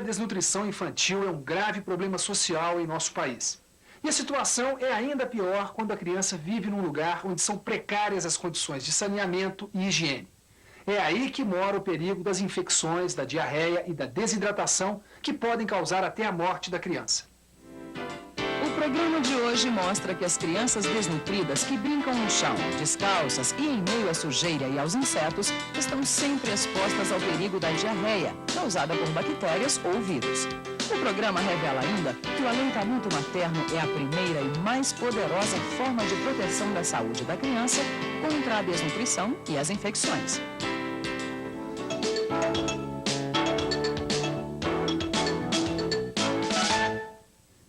desnutrição infantil é um grave problema social em nosso país. E a situação é ainda pior quando a criança vive num lugar onde são precárias as condições de saneamento e higiene. É aí que mora o perigo das infecções, da diarreia e da desidratação, que podem causar até a morte da criança. O programa de hoje mostra que as crianças desnutridas que brincam no chão, descalças e em meio à sujeira e aos insetos, estão sempre expostas ao perigo da diarreia, causada por bactérias ou vírus. O programa revela ainda que o aleitamento materno é a primeira e mais poderosa forma de proteção da saúde da criança contra a desnutrição e as infecções.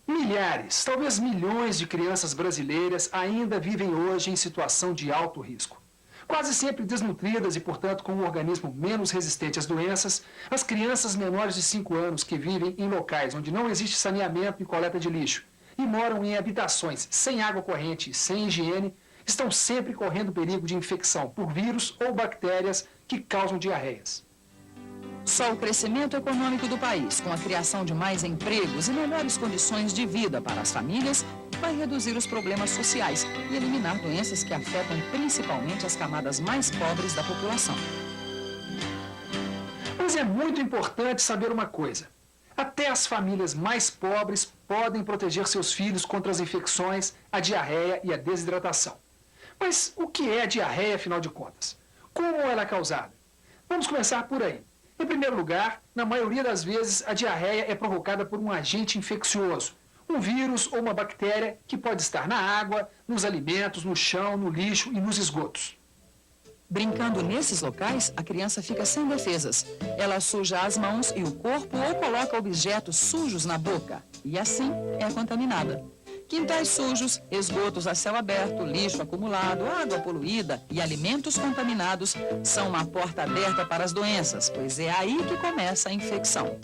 Milhares, talvez milhões de crianças brasileiras ainda vivem hoje em situação de alto risco. Quase sempre desnutridas e, portanto, com um organismo menos resistente às doenças, as crianças menores de 5 anos que vivem em locais onde não existe saneamento e coleta de lixo e moram em habitações sem água corrente e sem higiene, estão sempre correndo perigo de infecção por vírus ou bactérias que causam diarreias. Só o crescimento econômico do país, com a criação de mais empregos e melhores condições de vida para as famílias, vai reduzir os problemas sociais e eliminar doenças que afetam principalmente as camadas mais pobres da população. Mas é muito importante saber uma coisa. Até as famílias mais pobres podem proteger seus filhos contra as infecções, a diarreia e a desidratação. Mas o que é a diarreia, afinal de contas? Como ela é causada? Vamos começar por aí. Em primeiro lugar, na maioria das vezes, a diarreia é provocada por um agente infeccioso, um vírus ou uma bactéria que pode estar na água, nos alimentos, no chão, no lixo e nos esgotos. Brincando nesses locais, a criança fica sem defesas. Ela suja as mãos e o corpo ou coloca objetos sujos na boca e assim é contaminada. Quintais sujos, esgotos a céu aberto, lixo acumulado, água poluída e alimentos contaminados são uma porta aberta para as doenças, pois é aí que começa a infecção.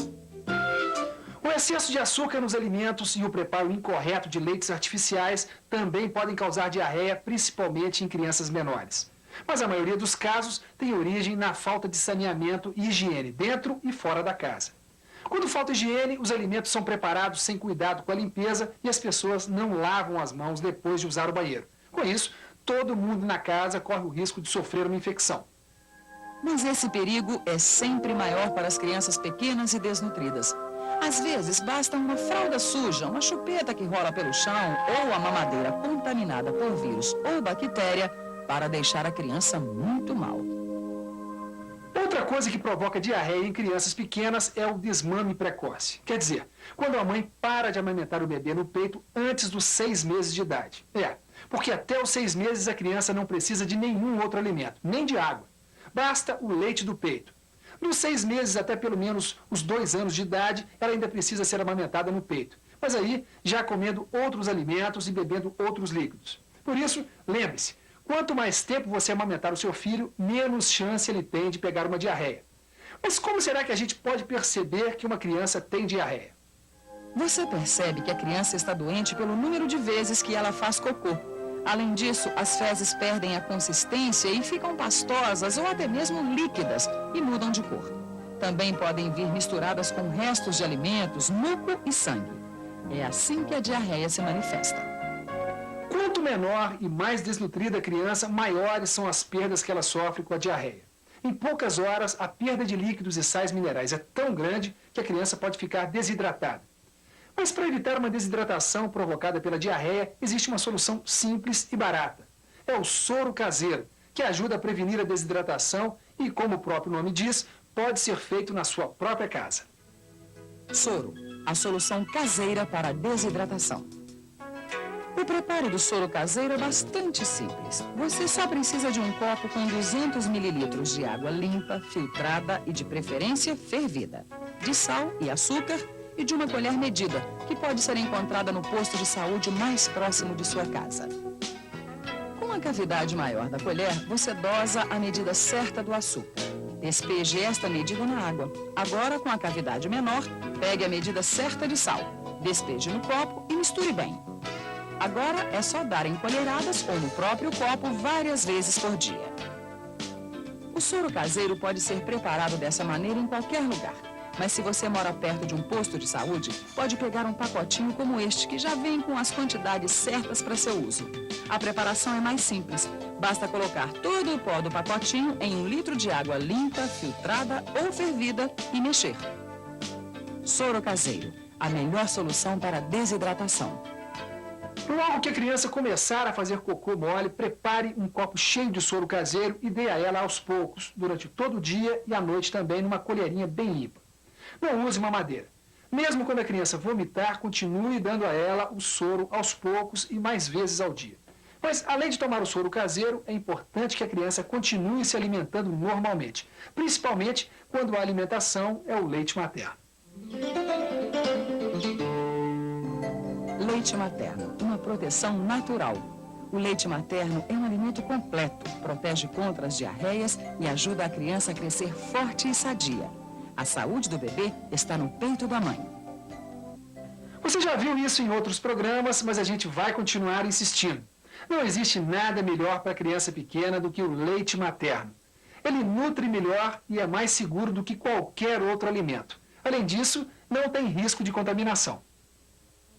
O excesso de açúcar nos alimentos e o preparo incorreto de leites artificiais também podem causar diarreia, principalmente em crianças menores. Mas a maioria dos casos tem origem na falta de saneamento e higiene dentro e fora da casa. Quando falta higiene, os alimentos são preparados sem cuidado com a limpeza e as pessoas não lavam as mãos depois de usar o banheiro. Com isso, todo mundo na casa corre o risco de sofrer uma infecção. Mas esse perigo é sempre maior para as crianças pequenas e desnutridas. Às vezes, basta uma fralda suja, uma chupeta que rola pelo chão ou a mamadeira contaminada por vírus ou bactéria para deixar a criança muito mal. Outra coisa que provoca diarreia em crianças pequenas é o desmame precoce. Quer dizer, quando a mãe para de amamentar o bebê no peito antes dos 6 meses de idade. Porque até os 6 meses a criança não precisa de nenhum outro alimento, nem de água. Basta o leite do peito. Dos 6 meses até pelo menos os 2 anos de idade, ela ainda precisa ser amamentada no peito. Mas aí, já comendo outros alimentos e bebendo outros líquidos. Por isso, lembre-se, quanto mais tempo você amamentar o seu filho, menos chance ele tem de pegar uma diarreia. Mas como será que a gente pode perceber que uma criança tem diarreia? Você percebe que a criança está doente pelo número de vezes que ela faz cocô. Além disso, as fezes perdem a consistência e ficam pastosas ou até mesmo líquidas e mudam de cor. Também podem vir misturadas com restos de alimentos, muco e sangue. É assim que a diarreia se manifesta. Quanto menor e mais desnutrida a criança, maiores são as perdas que ela sofre com a diarreia. Em poucas horas, a perda de líquidos e sais minerais é tão grande que a criança pode ficar desidratada. Mas para evitar uma desidratação provocada pela diarreia, existe uma solução simples e barata. É o soro caseiro, que ajuda a prevenir a desidratação e, como o próprio nome diz, pode ser feito na sua própria casa. Soro, a solução caseira para a desidratação. O preparo do soro caseiro é bastante simples. Você só precisa de um copo com 200 ml de água limpa, filtrada e, de preferência, fervida, de sal e açúcar e de uma colher medida, que pode ser encontrada no posto de saúde mais próximo de sua casa. Com a cavidade maior da colher, você dosa a medida certa do açúcar. Despeje esta medida na água. Agora, com a cavidade menor, pegue a medida certa de sal. Despeje no copo e misture bem. Agora é só dar em colheradas ou no próprio copo várias vezes por dia. O soro caseiro pode ser preparado dessa maneira em qualquer lugar. Mas se você mora perto de um posto de saúde, pode pegar um pacotinho como este, que já vem com as quantidades certas para seu uso. A preparação é mais simples. Basta colocar todo o pó do pacotinho em 1 litro de água limpa, filtrada ou fervida e mexer. Soro caseiro, a melhor solução para desidratação. Logo que a criança começar a fazer cocô mole, prepare um copo cheio de soro caseiro e dê a ela aos poucos, durante todo o dia e à noite também, numa colherinha bem limpa. Não use mamadeira. Mesmo quando a criança vomitar, continue dando a ela o soro aos poucos e mais vezes ao dia. Mas, além de tomar o soro caseiro, é importante que a criança continue se alimentando normalmente, principalmente quando a alimentação é o leite materno. Leite materno, uma proteção natural. O leite materno é um alimento completo, protege contra as diarreias e ajuda a criança a crescer forte e sadia. A saúde do bebê está no peito da mãe. Você já viu isso em outros programas, mas a gente vai continuar insistindo. Não existe nada melhor para a criança pequena do que o leite materno. Ele nutre melhor e é mais seguro do que qualquer outro alimento. Além disso, não tem risco de contaminação.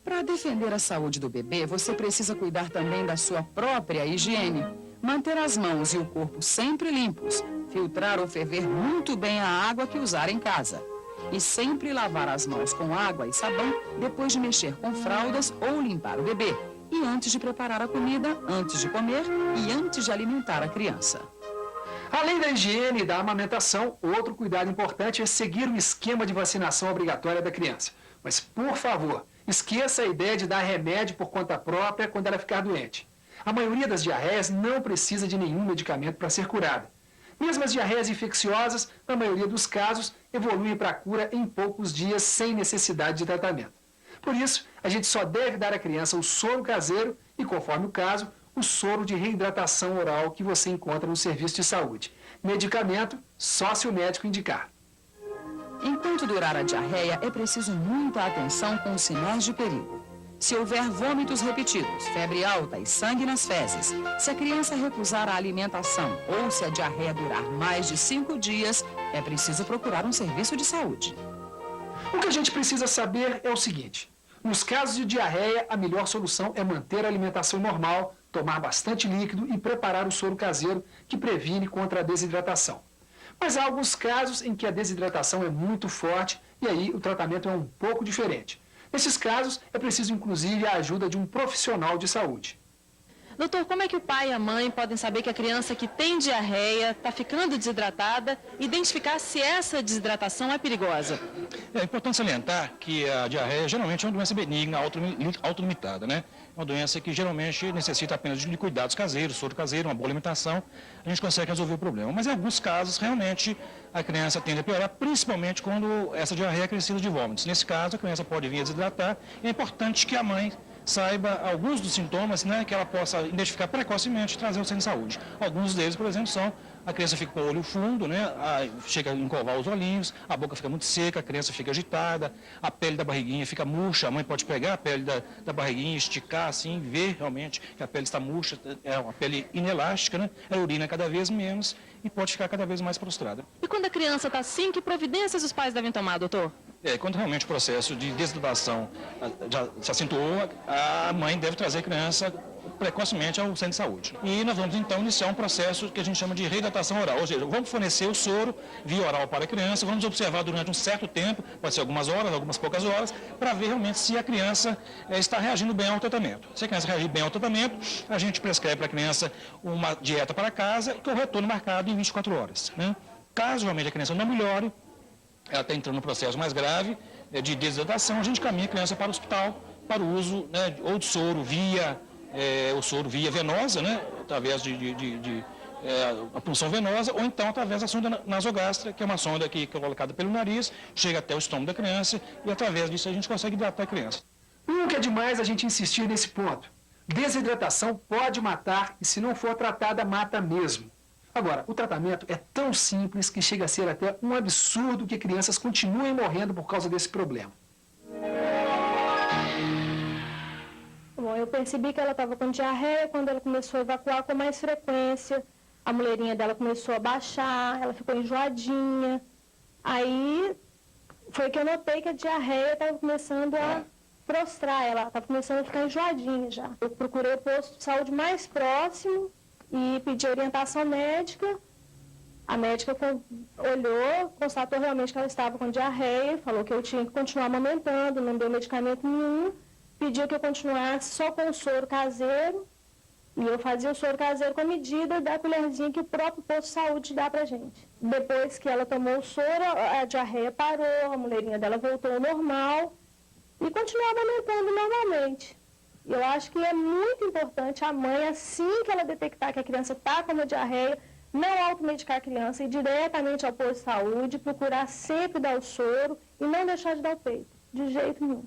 Para defender a saúde do bebê, você precisa cuidar também da sua própria higiene. Manter as mãos e o corpo sempre limpos. Filtrar ou ferver muito bem a água que usar em casa. E sempre lavar as mãos com água e sabão depois de mexer com fraldas ou limpar o bebê. E antes de preparar a comida, antes de comer e antes de alimentar a criança. Além da higiene e da amamentação, outro cuidado importante é seguir o esquema de vacinação obrigatória da criança. Mas, por favor, esqueça a ideia de dar remédio por conta própria quando ela ficar doente. A maioria das diarreias não precisa de nenhum medicamento para ser curada. Mesmo as diarreias infecciosas, na maioria dos casos, evoluem para a cura em poucos dias sem necessidade de tratamento. Por isso, a gente só deve dar à criança o soro caseiro e, conforme o caso, o soro de reidratação oral que você encontra no serviço de saúde. Medicamento só se o médico indicar. Enquanto durar a diarreia, é preciso muita atenção com os sinais de perigo. Se houver vômitos repetidos, febre alta e sangue nas fezes, se a criança recusar a alimentação ou se a diarreia durar mais de 5 dias, é preciso procurar um serviço de saúde. O que a gente precisa saber é o seguinte: nos casos de diarreia, a melhor solução é manter a alimentação normal, tomar bastante líquido e preparar o soro caseiro que previne contra a desidratação. Mas há alguns casos em que a desidratação é muito forte e aí o tratamento é um pouco diferente. Nesses casos, é preciso inclusive a ajuda de um profissional de saúde. Doutor, como é que o pai e a mãe podem saber que a criança que tem diarreia está ficando desidratada e identificar se essa desidratação é perigosa? É importante salientar que a diarreia geralmente é uma doença benigna, autolimitada, né? É uma doença que geralmente necessita apenas de cuidados caseiros, soro caseiro, uma boa alimentação, a gente consegue resolver o problema. Mas em alguns casos, realmente, a criança tende a piorar, principalmente quando essa diarreia é crescida de vômitos. Nesse caso, a criança pode vir a desidratar e é importante que a mãe saiba alguns dos sintomas, né, que ela possa identificar precocemente e trazer o centro de saúde. Alguns deles, por exemplo, são a criança fica com o olho fundo, né, chega a encovar os olhinhos, a boca fica muito seca, a criança fica agitada, a pele da barriguinha fica murcha, a mãe pode pegar a pele da barriguinha, esticar assim, ver realmente que a pele está murcha, é uma pele inelástica, né, a urina cada vez menos e pode ficar cada vez mais prostrada. E quando a criança está assim, que providências os pais devem tomar, doutor? Quando realmente o processo de desidratação já se acentuou, a mãe deve trazer a criança precocemente ao centro de saúde. E nós vamos então iniciar um processo que a gente chama de reidratação oral, ou seja, vamos fornecer o soro via oral para a criança, vamos observar durante um certo tempo, pode ser algumas horas, algumas poucas horas, para ver realmente se a criança está reagindo bem ao tratamento. Se a criança reagir bem ao tratamento, a gente prescreve para a criança uma dieta para casa e com o retorno marcado em 24 horas. Né? Caso realmente a criança não melhore, ela está entrando no processo mais grave de desidratação, a gente caminha a criança para o hospital para o uso, né, ou de soro via venosa, né, através a punção venosa, ou então através da sonda nasogástrica, que é uma sonda que é colocada pelo nariz, chega até o estômago da criança e através disso a gente consegue hidratar a criança. Nunca é demais a gente insistir nesse ponto. Desidratação pode matar e se não for tratada, mata mesmo. Agora, o tratamento é tão simples que chega a ser até um absurdo que crianças continuem morrendo por causa desse problema. Bom, eu percebi que ela estava com diarreia quando ela começou a evacuar com mais frequência. A mulherinha dela começou a baixar, ela ficou enjoadinha. Aí foi que eu notei que a diarreia estava começando a prostrar, ela estava começando a ficar enjoadinha já. Eu procurei o posto de saúde mais próximo e pedi orientação médica. A médica olhou, constatou realmente que ela estava com diarreia, falou que eu tinha que continuar amamentando, não deu medicamento nenhum, pediu que eu continuasse só com o soro caseiro, e eu fazia o soro caseiro com a medida da colherzinha que o próprio posto de saúde dá pra gente. Depois que ela tomou o soro, a diarreia parou, a mulherinha dela voltou ao normal e continuava amamentando normalmente. Eu acho que é muito importante a mãe, assim que ela detectar que a criança está com uma diarreia, não automedicar a criança, ir diretamente ao posto de saúde, procurar sempre dar o soro e não deixar de dar o peito, de jeito nenhum.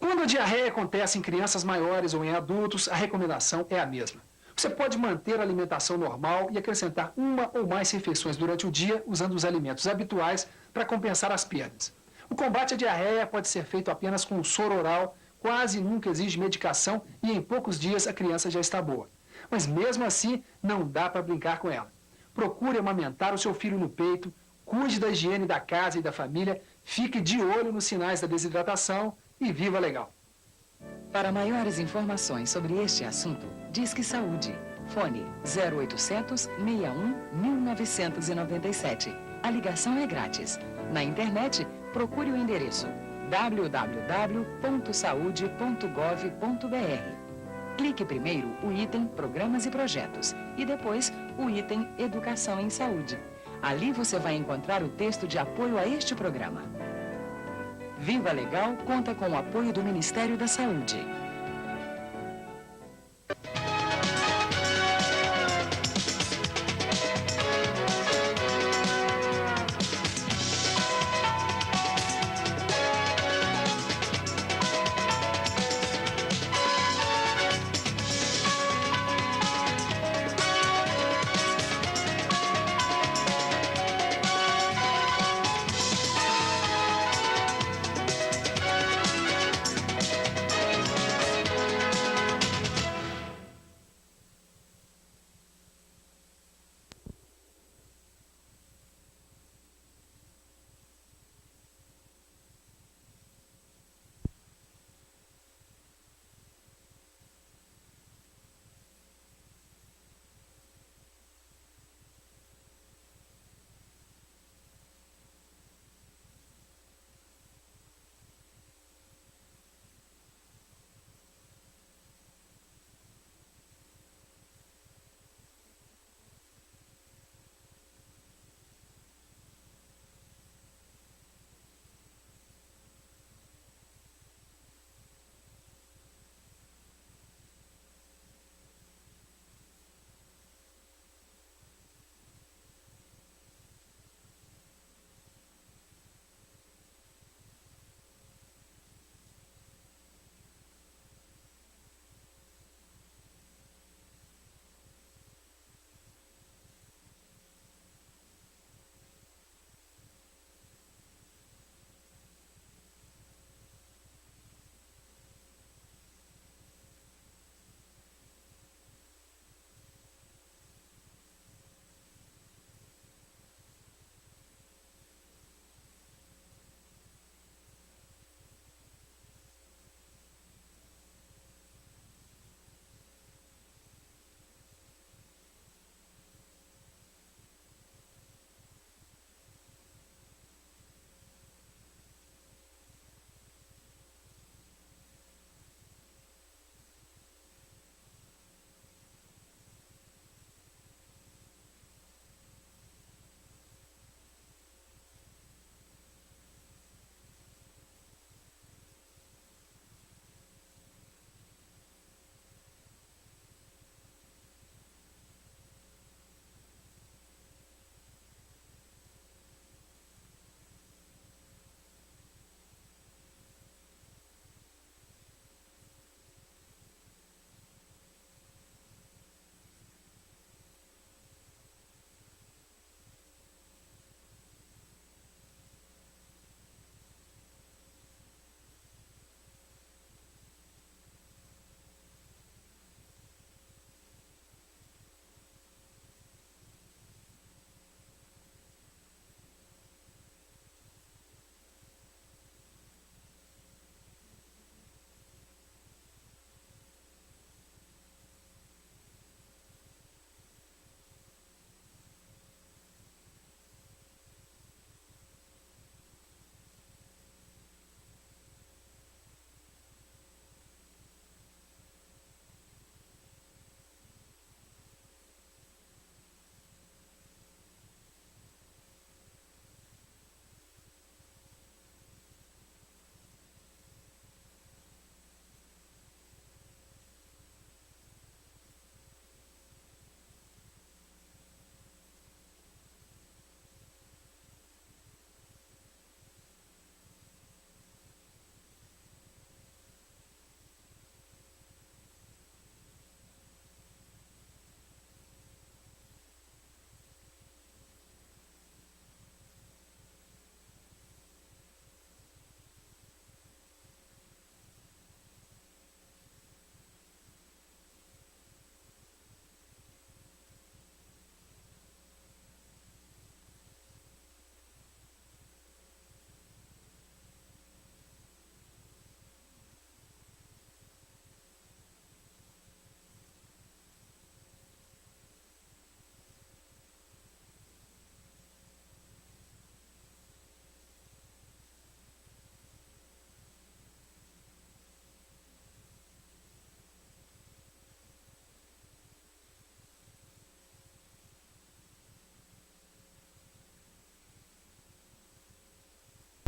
Quando a diarreia acontece em crianças maiores ou em adultos, a recomendação é a mesma. Você pode manter a alimentação normal e acrescentar uma ou mais refeições durante o dia usando os alimentos habituais para compensar as perdas. O combate à diarreia pode ser feito apenas com o soro oral, quase nunca exige medicação e em poucos dias a criança já está boa. Mas mesmo assim, não dá para brincar com ela. Procure amamentar o seu filho no peito, cuide da higiene da casa e da família, fique de olho nos sinais da desidratação e viva legal. Para maiores informações sobre este assunto, Disque Saúde. Fone 0800 61 1997. A ligação é grátis. Na internet, procure o endereço www.saude.gov.br. Clique primeiro o item Programas e Projetos e depois o item Educação em Saúde. Ali você vai encontrar o texto de apoio a este programa. Viva Legal conta com o apoio do Ministério da Saúde.